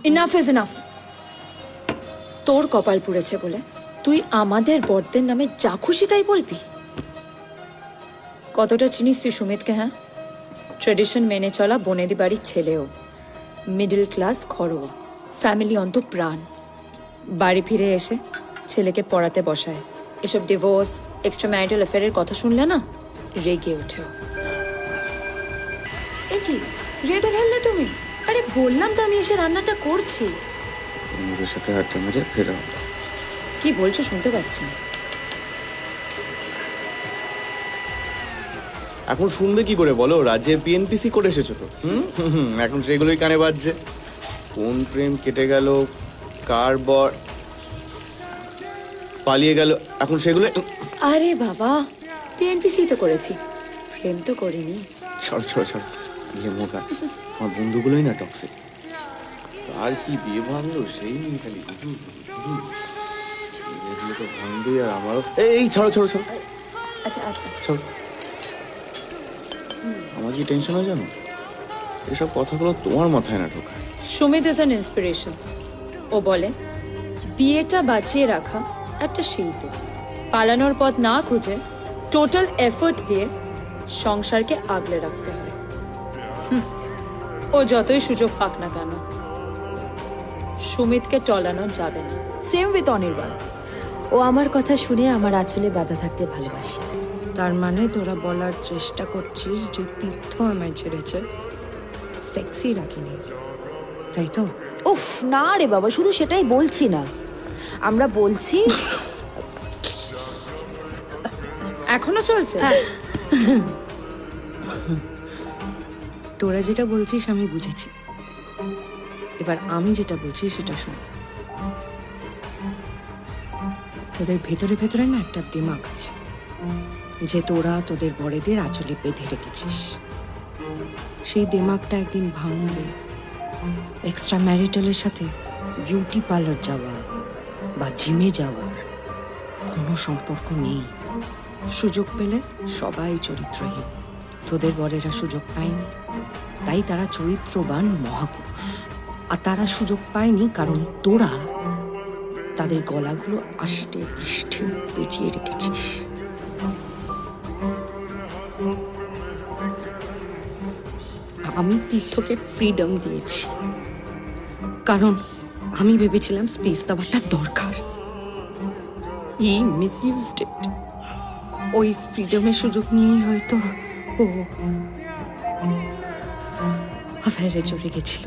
Enough is enough. তোর কপাল পুড়েছে বলে তুই আমাদের বড়দের নামে যা খুশি তাই বলবি? কতটা চিনিস তুই সুমিতকে? হ্যাঁ, ট্রেডিশন মেনে চলা বনেদি বাড়ির ছেলেও, মিডল ক্লাস ঘরোয়া, ফ্যামিলি অন্ত প্রাণ। বাড়ি ফিরে এসে ছেলেকে পড়াতে বসায়, এসব ডিভোর্স, এক্সট্রা ম্যারিটাল অ্যাফেয়ারের কথা শুনলে না রেগে ওঠে। এ কি রেগে ফেললে তুমি? আরে বললাম তো আমি এসে রান্নাটা করছি। বন্ধুদের সাথে আড্ডা মেরে ফেরা। কি বলছো শুনতে পাচ্ছি না। এখন শুনবে কি করে বলো? রাজ্যের পিএনপিসি করে এসেছো তো, এখন সেগুলোই কানে বাজছে। কোন প্রেম কেটে গেল, কার বর পালিয়ে গেল, এখন সেগুলো। আরে বাবা, পিএনপিসি তো করেছি, প্রেম তো করিনি। ছাড় ছাড় ছাড়, বিয়ে মোকা। আমার বন্ধুগুলোই না টক্সিক। আর কি বিয়ে ভাঙলো সেই নিয়ে খালি এগুলো তো ভাঙবে। আর আমারও এই ছাড়ো ছাড়ো ছাড়ো আচ্ছা আচ্ছা আচ্ছা, ছাড়ো। আমার কি টেনশন হয় জানো? এসব কথাগুলো তোমার মাথায় না ঢোকায়। Sumit is an inspiration. ও বলে বিয়েটা বাঁচিয়ে রাখা একটা শিল্প, পালানোর পথ না খুঁজে টোটাল এফোর্ট দিয়ে সংসারকে আগলে রাখতে হয়। ও যতই সুযোগ পাক না কেন সুমিতকে টলানো যাবে না। Same with Anirban. ও আমার কথা শুনে আমার আঁচলে বাঁধা থাকতে ভালোবাসে। তার মানে তোরা বলার চেষ্টা করছিস যে তীর্থ আমায় ছেড়েছে, সেক্সি রাখিনি, তাই তো? উফ না রে বাবা, শুধু সেটাই বলছি না, আমরা বলছি এখনো চলছে? তোরা যেটা বলছিস আমি বুঝেছি, এবার আমি যেটা বলছি সেটা শোন। তোদের ভেতরে ভেতরে না একটা দিমাগ আছে যে তোরা তোদের বড়দের আঁচলে বেঁধে রেখেছিস। সেই দিমাগটা একদিন ভাঙবে। এক্সট্রা ম্যারিটালের সাথে বিউটি পার্লার যাওয়া বা জিমে যাওয়ার কোনো সম্পর্ক নেই। সুযোগ পেলে সবাই চরিত্রহীন। তোদের বরেরা সুযোগ পায়নি, তাই তারা চরিত্রবান মহাপুরুষ। আর তারা সুযোগ পায়নি কারণ তোরা তাদের গলাগুলো আষ্টে পৃষ্ঠে পেঁচিয়ে রেখেছিস। আমি তীর্থকে ফ্রিডম দিয়েছি কারণ আমি ভেবেছিলাম স্পেস দেওয়াটা দরকার। হি মিসইউজড ইট। ওই ফ্রিডমের সুযোগ নিয়েই হয়তো ও অ্যাফেয়ারে চড়ে গেছিল।